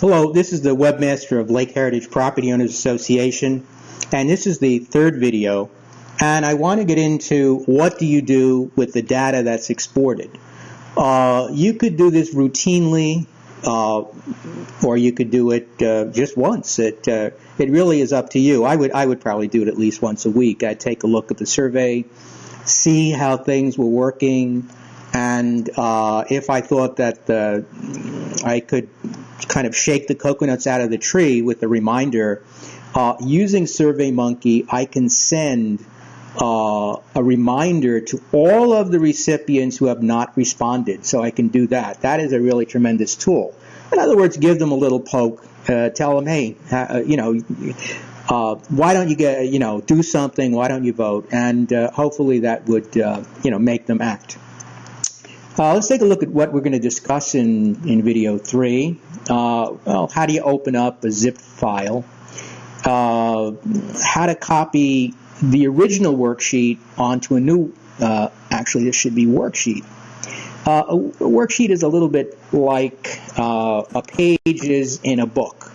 Hello, this is the webmaster of Lake Heritage Property Owners Association, and this is the third video, and I want to get into what do you do with the data that's exported. You could do this routinely, or you could do it just once. It really is up to you. I would probably do it at least once a week. I'd take a look at the survey, see how things were working, and if I thought that I could kind of shake the coconuts out of the tree with a reminder, using SurveyMonkey, I can send a reminder to all of the recipients who have not responded. So I can do that. That is a really tremendous tool. In other words, give them a little poke. Tell them, hey, why don't you do something? Why don't you vote? And hopefully that would, make them act. Let's take a look at what we're going to discuss in video 3. Well, how do you open up a zip file? How to copy the original worksheet onto a new, actually this should be worksheet. A worksheet is a little bit like a page is in a book.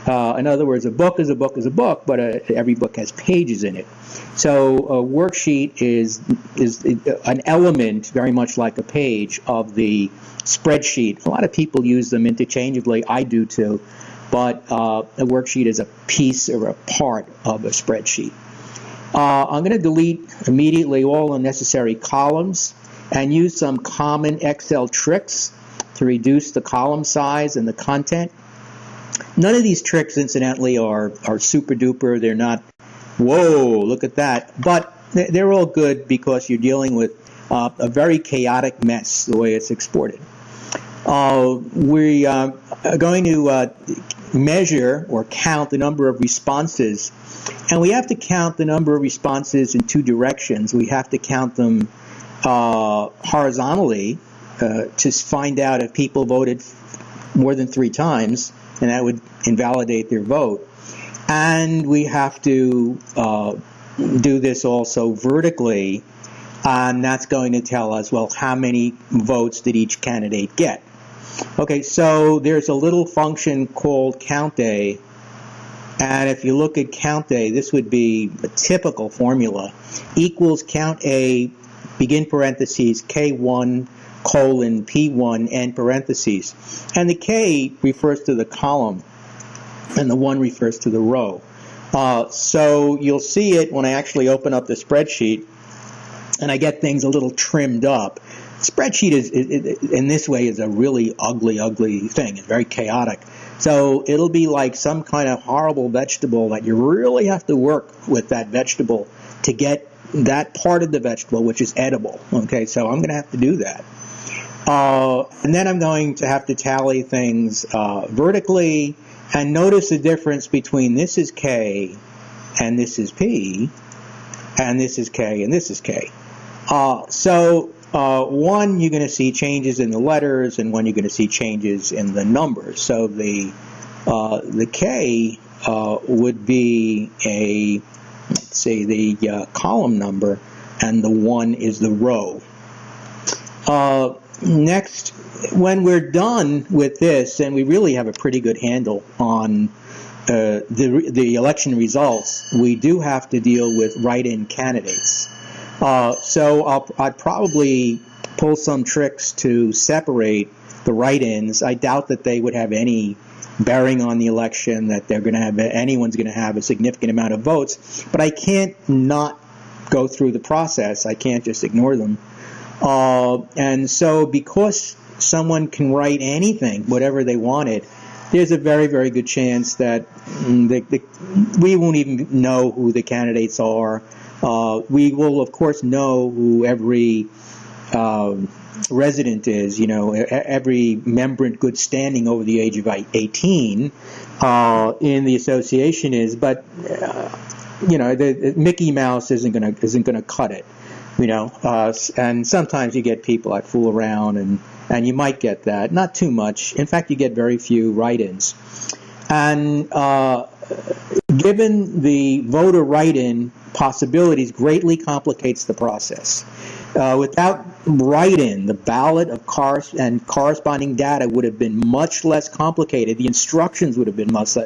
In other words, a book is a book is a book, but every book has pages in it. So a worksheet is an element, very much like a page, of the spreadsheet. A lot of people use them interchangeably. I do too. But a worksheet is a piece or a part of a spreadsheet. I'm going to delete immediately all unnecessary columns and use some common Excel tricks to reduce the column size and the content. None of these tricks, incidentally, are super duper. They're not, whoa, look at that. But they're all good because you're dealing with a very chaotic mess the way it's exported. We are going to measure or count the number of responses. And we have to count the number of responses in two directions. We have to count them horizontally to find out if people voted more than 3 times, and that would invalidate their vote. And we have to do this also vertically, and that's going to tell us, well, how many votes did each candidate get? Okay, so there's a little function called count_a, and if you look at count_a, this would be a typical formula, equals count_a, begin parentheses, K1, colon, P1, end parentheses. And the K refers to the column, and the 1 refers to the row. So you'll see it when I actually open up the spreadsheet, and I get things a little trimmed up. Spreadsheet in this way is a really ugly thing. It's very chaotic. So it'll be like some kind of horrible vegetable that you really have to work with that vegetable to get that part of the vegetable which is edible. Okay, so I'm going to have to do that. And then I'm going to have to tally things vertically, and notice the difference between this is K and this is P, and this is K and this is K. One, you're going to see changes in the letters, and one, you're going to see changes in the numbers. So the K would be let's say the column number, and the 1 is the row. Next, when we're done with this, and we really have a pretty good handle on the election results, we do have to deal with write-in candidates. So I'd probably pull some tricks to separate the write-ins. I doubt that they would have any bearing on the election, that anyone's going to have a significant amount of votes, but I can't not go through the process. I can't just ignore them. And so because someone can write anything, whatever they wanted, there's a very, very good chance that we won't even know who the candidates are. We will, of course, know who every resident is, every member in good standing over the age of 18 in the association is, but the Mickey Mouse isn't gonna cut it, and sometimes you get people that fool around, and you might get that, not too much. In fact, you get very few write-ins, and given the voter write-in possibilities, greatly complicates the process. Without write-in, the ballot of and corresponding data would have been much less complicated. The instructions would have been much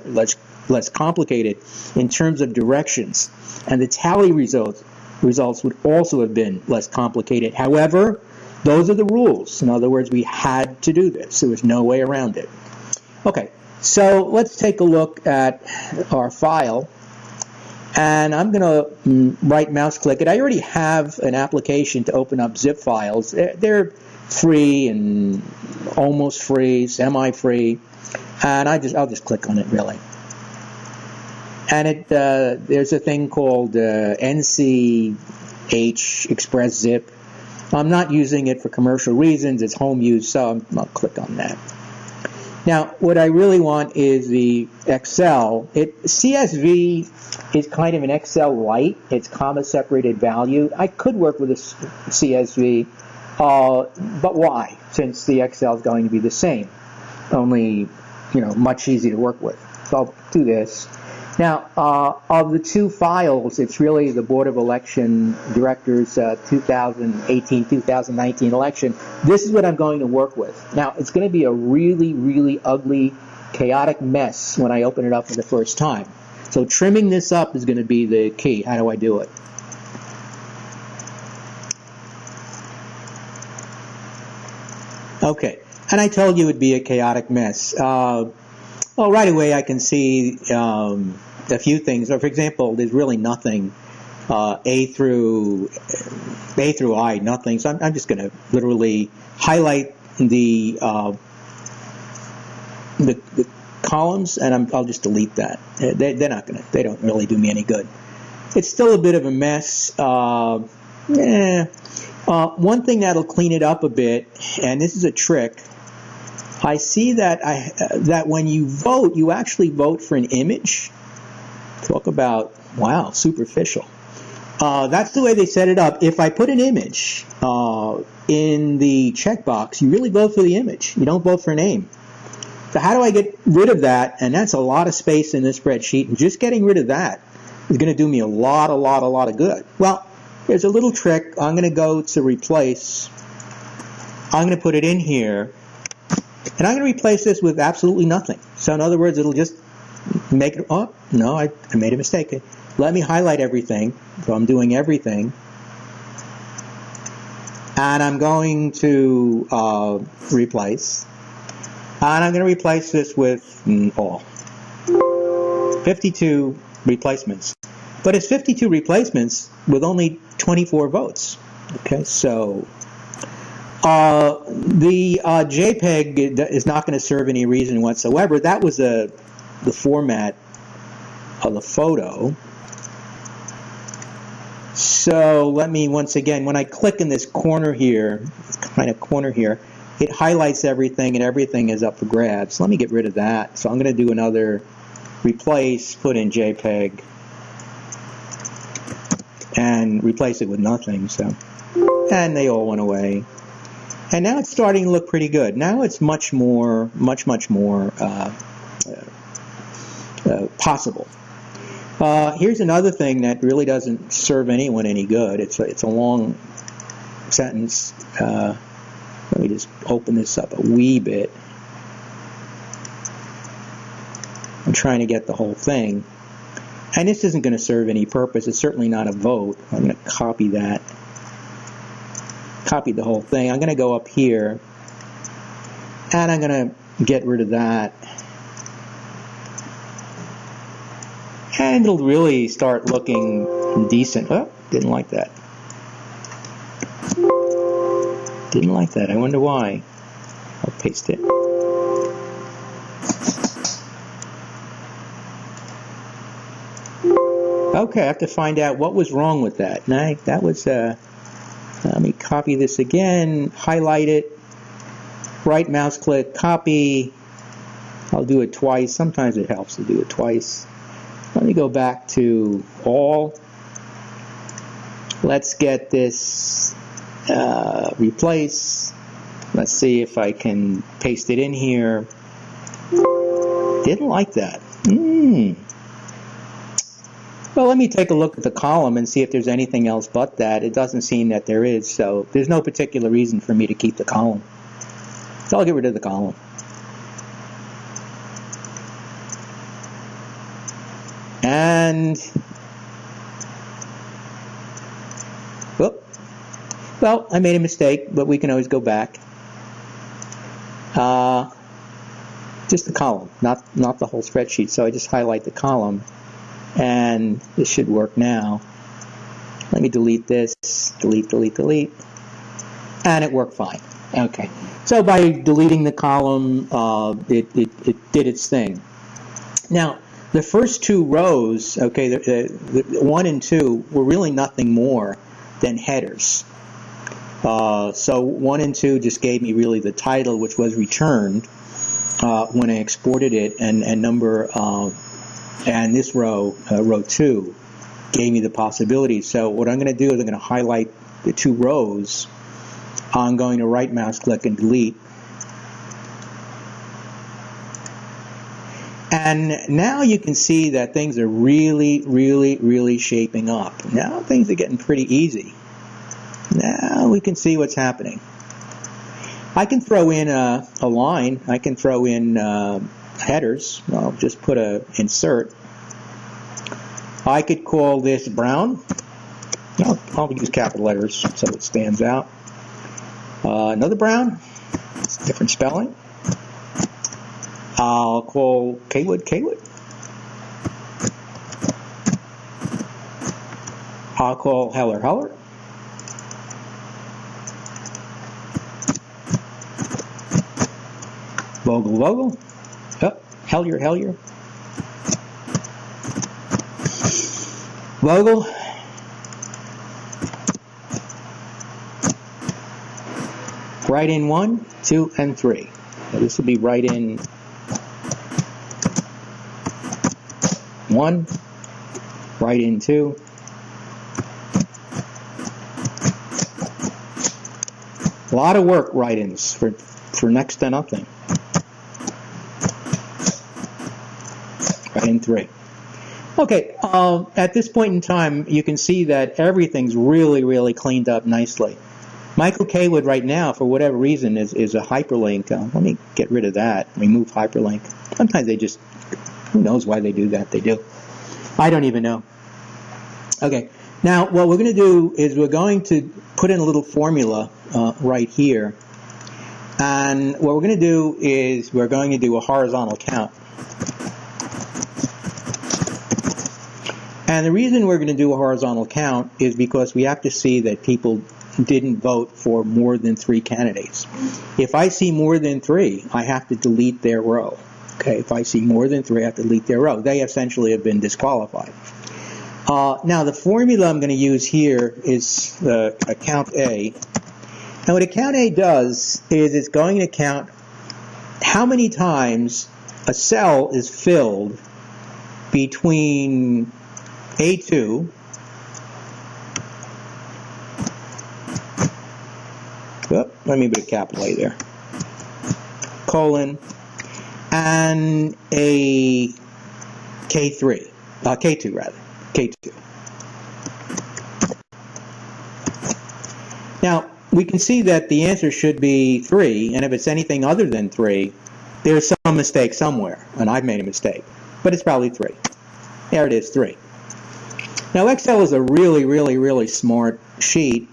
less complicated in terms of directions, and the tally results would also have been less complicated. However, those are the rules. In other words, we had to do this. There was no way around it. Okay, so let's take a look at our file. And I'm going to right mouse click it. I already have an application to open up zip files. They're free and almost free, semi-free. And I'll just click on it, really. And there's a thing called NCH Express Zip. I'm not using it for commercial reasons. It's home use, so I'll click on that. Now, what I really want is the Excel. CSV is kind of an Excel light. It's comma-separated value. I could work with a CSV, but why? Since the Excel is going to be the same, only, much easier to work with. So I'll do this. Now, of the two files, it's really the Board of Election Directors 2018-2019 election. This is what I'm going to work with. Now, it's going to be a really, really ugly, chaotic mess when I open it up for the first time. So trimming this up is going to be the key. How do I do it? Okay, and I told you it would be a chaotic mess. Well, right away I can see a few things. For example, there's really nothing. A through I, nothing. So I'm just going to literally highlight the columns, and I'll just delete that. They don't really do me any good. It's still a bit of a mess. One thing that'll clean it up a bit, and this is a trick. I see that that when you vote, you actually vote for an image. Talk about, wow, superficial. That's the way they set it up. If I put an image in the checkbox, you really vote for the image. You don't vote for a name. So how do I get rid of that? And that's a lot of space in this spreadsheet. And just getting rid of that is going to do me a lot of good. Well, there's a little trick. I'm going to go to replace. I'm going to put it in here. And I'm going to replace this with absolutely nothing. So in other words, it'll just make it, oh, no, I made a mistake. Let me highlight everything. So I'm doing everything. And I'm going to replace. And I'm going to replace this with all. 52 replacements. But it's 52 replacements with only 24 votes. Okay, so the JPEG is not going to serve any reason whatsoever. That was the format of the photo. So let me, once again, when I click in this corner here, this kind of corner here, it highlights everything and everything is up for grabs. Let me get rid of that. So I'm going to do another replace, put in JPEG, and replace it with nothing. So, and they all went away. And now it's starting to look pretty good. Now it's much more possible. Here's another thing that really doesn't serve anyone any good. It's a long sentence. Let me just open this up a wee bit. I'm trying to get the whole thing. And this isn't going to serve any purpose. It's certainly not a vote. I'm going to copy that. Copy the whole thing. I'm going to go up here. And I'm going to get rid of that. And it'll really start looking decent. Oh, didn't like that. Didn't like that. I wonder why. I'll paste it. Okay, I have to find out what was wrong with that. Now, that was, let me copy this again, highlight it, right mouse click, copy. I'll do it twice. Sometimes it helps to do it twice. Let me go back to all. Let's get this replace. Let's see if I can paste it in here. Didn't like that. Well, let me take a look at the column and see if there's anything else but that. It doesn't seem that there is, so there's no particular reason for me to keep the column. So I'll get rid of the column. And, whoop. Well, I made a mistake, but we can always go back. Just the column, not the whole spreadsheet. So I just highlight the column, and this should work now. Let me delete this, delete, and it worked fine. Okay, so by deleting the column, it did its thing. Now, the first two rows, okay, the 1 and 2 were really nothing more than headers. So 1 and 2 just gave me really the title, which was returned when I exported it, and this row, row 2, gave me the possibilities. So what I'm going to do is I'm going to highlight the 2 rows. I'm going to right mouse click and delete. And now you can see that things are really shaping up. Now things are getting pretty easy. Now we can see what's happening. I can throw in a line. I can throw in headers. I'll just put a insert. I could call this brown. I'll use capital letters so it stands out. Another brown. It's a different spelling. I'll call Kwood. I'll call Heller. Vogel. Oh, Hellier. Vogel. Write in 1, 2, and 3. So this will be write in 1, write in 2, a lot of work write-ins for next to nothing. Write in 3. Okay, at this point in time, you can see that everything's really cleaned up nicely. Michael Kwood right now, for whatever reason, is a hyperlink. Let me get rid of that. Remove hyperlink. Sometimes they just, who knows why they do that? They do. I don't even know. Okay, now what we're going to do is we're going to put in a little formula right here. And what we're going to do is we're going to do a horizontal count. And the reason we're going to do a horizontal count is because we have to see that people didn't vote for more than 3 candidates. If I see more than 3, I have to delete their row. Okay, if I see more than 3, I have to delete their row. They essentially have been disqualified. Now, the formula I'm going to use here is count A. And what a count A does is it's going to count how many times a cell is filled between A2 let me put a capital A there, colon, and a K2 rather. Now, we can see that the answer should be 3, and if it's anything other than 3, there's some mistake somewhere, and I've made a mistake, but it's probably 3. There it is, 3. Now, Excel is a really smart sheet,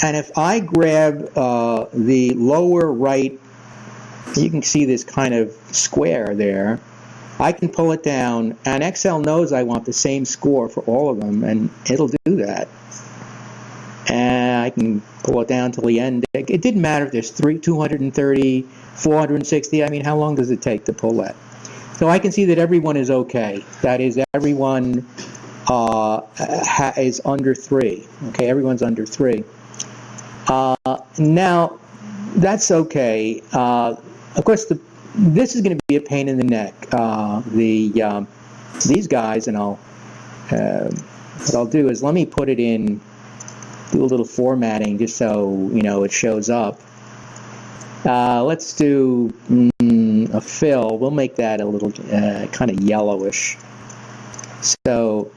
and if I grab the lower right, you can see this kind of square there, I can pull it down, and Excel knows I want the same score for all of them, and it'll do that. And I can pull it down till the end. It didn't matter if there's 230, 460. I mean, how long does it take to pull that? So I can see that everyone is okay. That is, everyone is under 3. Okay, everyone's under 3. Now, that's okay. Of course, this is going to be a pain in the neck. These guys, and what I'll do is let me put it in, do a little formatting just so it shows up. Let's do a fill. We'll make that a little kind of yellowish. So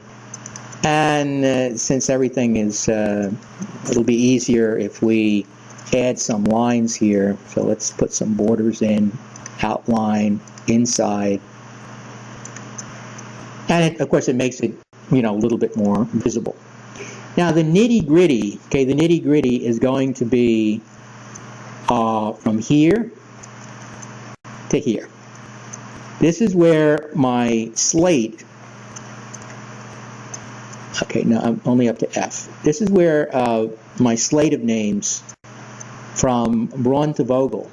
And since everything is, it'll be easier if we add some lines here. So let's put some borders in, outline, inside. And of course it makes it, a little bit more visible. Now the nitty-gritty, okay, the nitty-gritty is going to be from here to here. This is where my slate, okay, no, I'm only up to F. This is where my slate of names from Braun to Vogel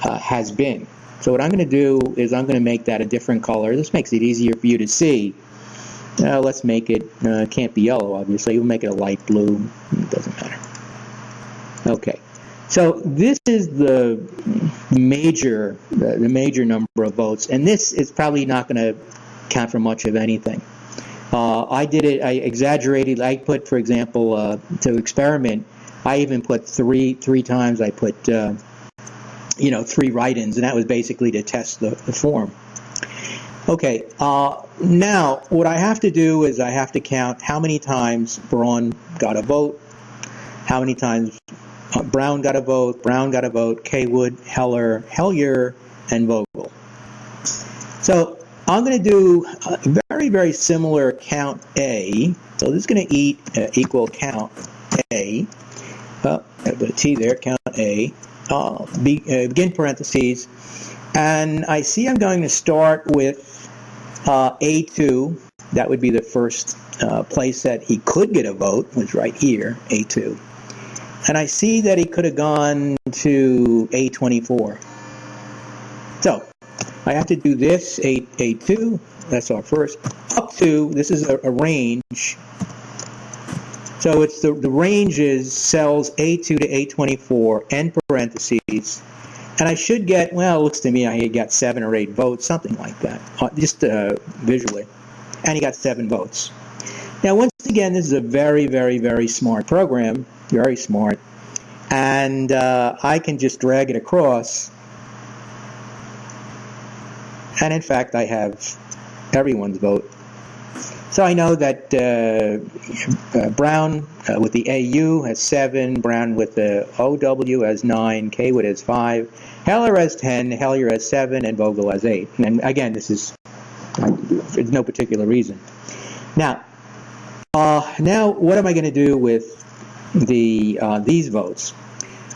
has been. So what I'm going to do is I'm going to make that a different color. This makes it easier for you to see. Let's make it, can't be yellow, obviously. We'll make it a light blue. It doesn't matter. Okay. So this is the major number of votes, and this is probably not going to count for much of anything. I exaggerated. I put, for example, to experiment, I even put three times. I put, 3 write-ins, and that was basically to test the form. Okay, now what I have to do is I have to count how many times Braun got a vote, how many times Brown got a vote, Kaywood, Heller, Hellyer, and Vogel. So I'm going to do a very, very similar count A. So this is going to equal count A. I put a T there, count A. Begin parentheses. And I see I'm going to start with A2. That would be the first place that he could get a vote, was right here, A2. And I see that he could have gone to A24. So I have to do this, A2, that's our first, up to, this is a range. So it's the range is cells A2 to A24, end parentheses. And I should get, well, it looks to me I got 7 or 8 votes, something like that, just visually. And he got 7 votes. Now, once again, this is a very, very, very smart program, very smart. And I can just drag it across. And in fact, I have everyone's vote. So I know that Brown with the AU has 7, Brown with the OW has 9, Kaywood has 5, Heller has 10, Hellyer has 7, and Vogel has 8. And again, this is for no particular reason. Now what am I going to do with these votes?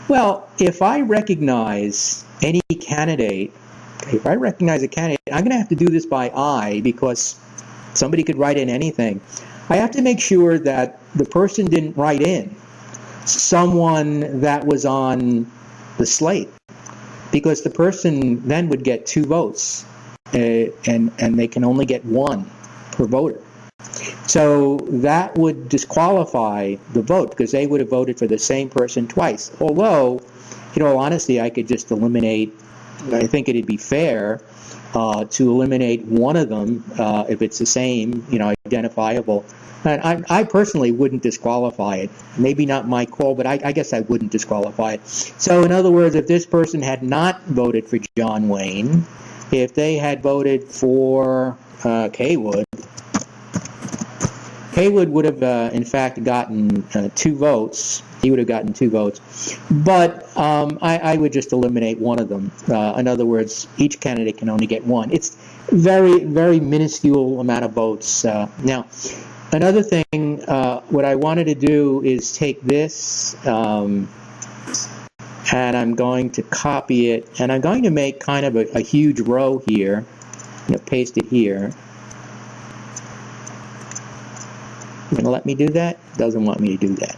Well, if I recognize any candidate, if I recognize a candidate, I'm going to have to do this by eye because somebody could write in anything. I have to make sure that the person didn't write in someone that was on the slate, because the person then would get 2 votes, and they can only get 1 per voter. So that would disqualify the vote because they would have voted for the same person twice. Although, in all honesty, I could just eliminate, I think it'd be fair to eliminate one of them if it's the same, identifiable. And I personally wouldn't disqualify it. Maybe not my call, but I guess I wouldn't disqualify it. So in other words, if this person had not voted for John Wayne, if they had voted for Kaywood, Kaywood would have, in fact, gotten 2 votes. He would have gotten 2 votes. But I would just eliminate one of them. In other words, each candidate can only get 1. It's very, very minuscule amount of votes. Now, another thing, what I wanted to do is take this, and I'm going to copy it, and I'm going to make kind of a huge row here. Paste it here. Going to let me do that? Doesn't want me to do that.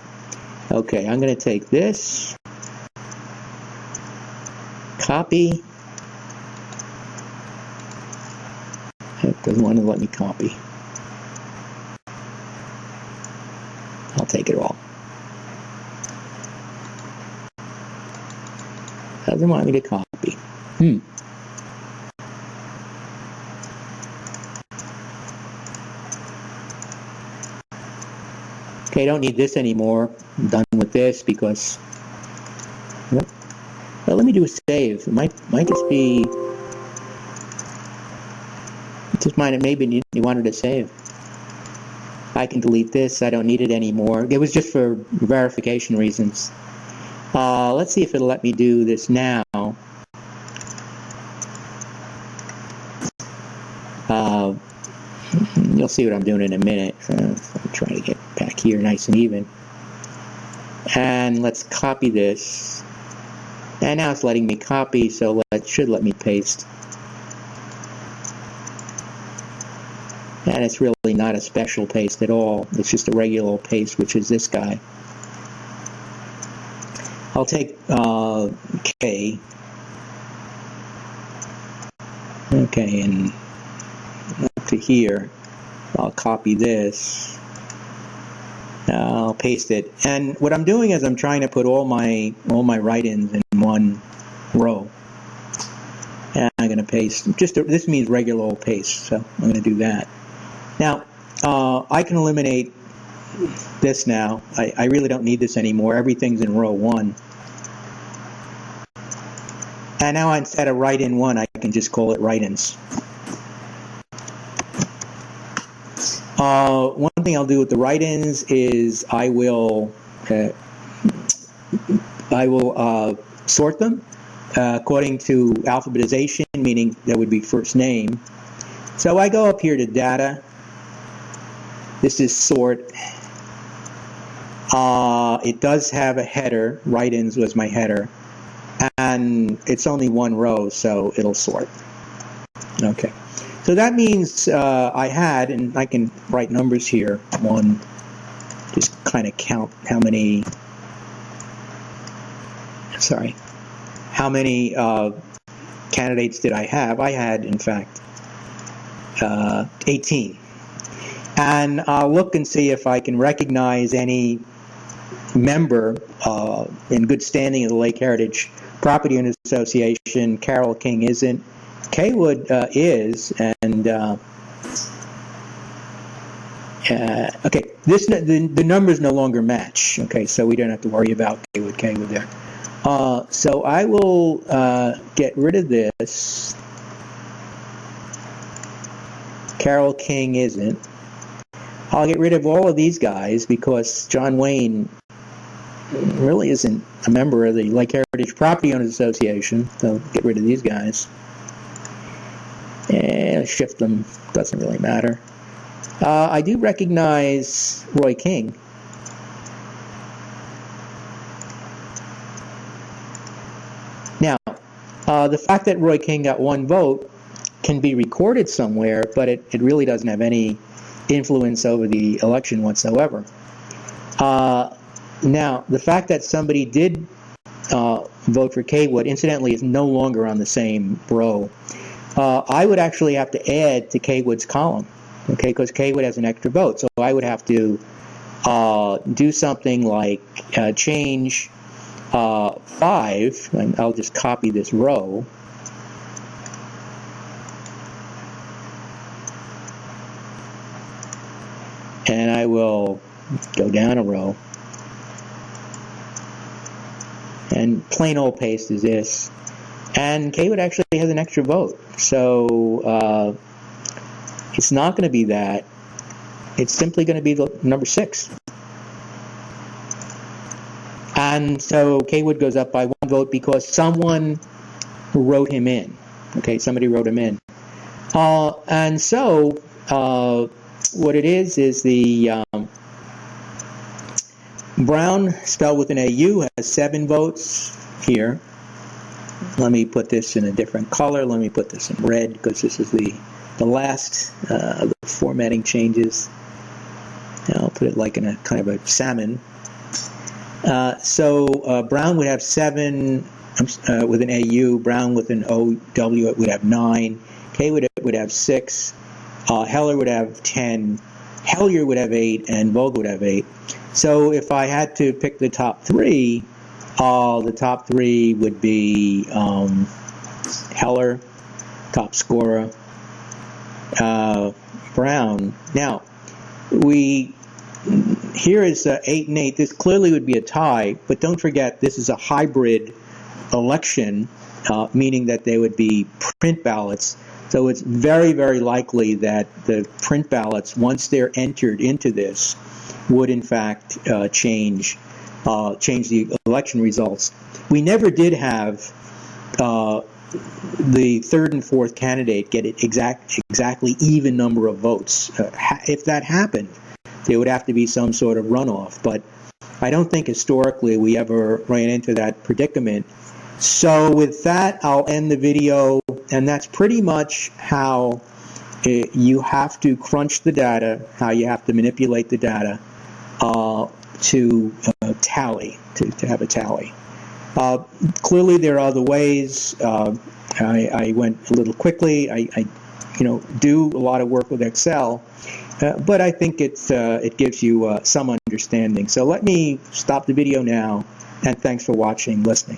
Okay, I'm going to take this, copy. It doesn't want to let me copy. I'll take it all. Doesn't want me to copy. Okay, I don't need this anymore. I'm done with this because, well, let me do a save. It might just be, just mind it, maybe you wanted to save. I can delete this. I don't need it anymore. It was just for verification reasons. Let's see if it'll let me do this now. You'll see what I'm doing in a minute. I'm trying to get back here nice and even. And let's copy this. And now it's letting me copy, so it should let me paste. And it's really not a special paste at all. It's just a regular old paste, which is this guy. I'll take K. Okay, and up to here. I'll copy this. I'll paste it. And what I'm doing is I'm trying to put all my write-ins in one row. And I'm going to paste. This means regular old paste, so I'm going to do that. Now, I can eliminate this now. I really don't need this anymore. Everything's in row 1. And now instead of write-in 1, I can just call it write-ins. One thing I'll do with the write-ins is I will sort them according to alphabetization, meaning that would be first name. So I go up here to data. This is sort. It does have a header. Write-ins was my header. And it's only one row, so it'll sort. Okay. So that means I had, and I can write numbers here, 1, just kind of count how many candidates did I have. I had, in fact, 18. And I'll look and see if I can recognize any member in good standing of the Lake Heritage Property Owners Association. Carol King isn't. Kaywood is, and okay, the numbers no longer match. Okay, so we don't have to worry about Kaywood there. So I will get rid of this. Carol King isn't. I'll get rid of all of these guys because John Wayne really isn't a member of the Lake Heritage Property Owners Association, so get rid of these guys. And shift them, doesn't really matter. I do recognize Roy King. Now, the fact that Roy King got 1 vote can be recorded somewhere, but it really doesn't have any influence over the election whatsoever. Now, the fact that somebody did vote for Kaywood, incidentally, is no longer on the same row. I would actually have to add to Kaywood's column, okay, because Kaywood has an extra vote. So I would have to do something like change 5, and I'll just copy this row. And I will go down a row. And plain old paste is this. And Kaywood actually has an extra vote. So it's not going to be that. It's simply going to be the number 6. And so Kaywood goes up by 1 vote because someone wrote him in. Okay, somebody wrote him in. And so what it is the Brown, spelled with an AU, has 7 votes here. Let me put this in a different color. Let me put this in red because this is the last of the formatting changes. I'll put it like in a kind of a salmon. So Brown would have 7 with an AU. Brown with an OW would have 9. K would have 6. Heller would have 10. Hellier would have 8, and Vogel would have 8. So if I had to pick the top 3, the top 3 would be Heller, top scorer, Brown. Now, here is 8 and 8. This clearly would be a tie, but don't forget this is a hybrid election, meaning that they would be print ballots. So it's very, very likely that the print ballots, once they're entered into this, would in fact change the election results. We never did have the third and fourth candidate get it exactly even number of votes. If that happened, there would have to be some sort of runoff. But I don't think historically we ever ran into that predicament. So with that, I'll end the video, and that's pretty much how you have to crunch the data, how you have to manipulate the data to tally, to have a tally. Clearly, there are other ways. I went a little quickly. I do a lot of work with Excel, but I think it gives you some understanding. So let me stop the video now, and thanks for watching, listening.